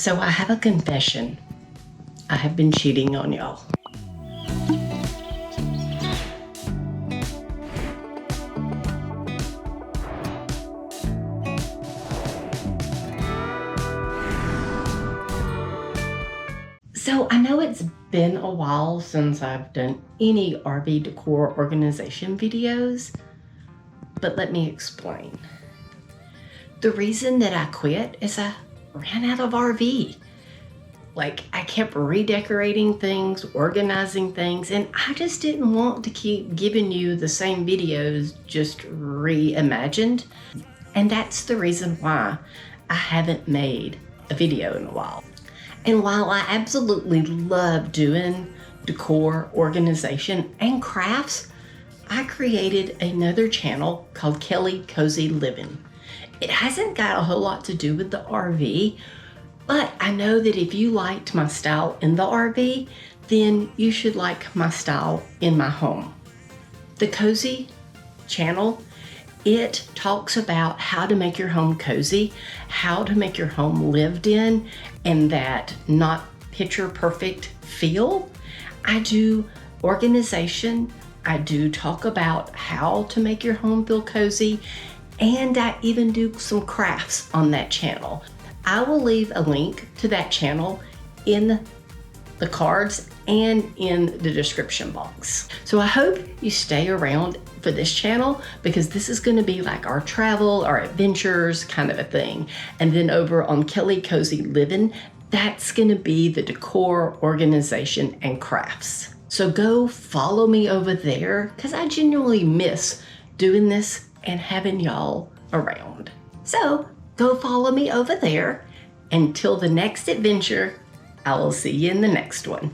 So I have a confession. I have been cheating on y'all. So I know it's been a while since I've done any RV decor organization videos, but let me explain. The reason that I quit is I ran out of RV. Like, I kept redecorating things, organizing things, and I just didn't want to keep giving you the same videos just reimagined. And that's the reason why I haven't made a video in a while. And while I absolutely love doing decor, organization, and crafts, I created another channel called Kelley Cozy Living. It hasn't got a whole lot to do with the RV, but I know that if you liked my style in the RV, then you should like my style in my home. The Cozy channel, it talks about how to make your home cozy, how to make your home lived in, and that not picture perfect feel. I do organization. I do talk about how to make your home feel cozy, and I even do some crafts on that channel. I will leave a link to that channel in the cards and in the description box. So I hope you stay around for this channel, because this is going to be like our travel, our adventures kind of a thing. And then over on Kelley Cozy Living, that's going to be the decor, organization, and crafts. So go follow me over there, because I genuinely miss doing this and having y'all around. So go follow me over there. Until the next adventure, I will see you in the next one.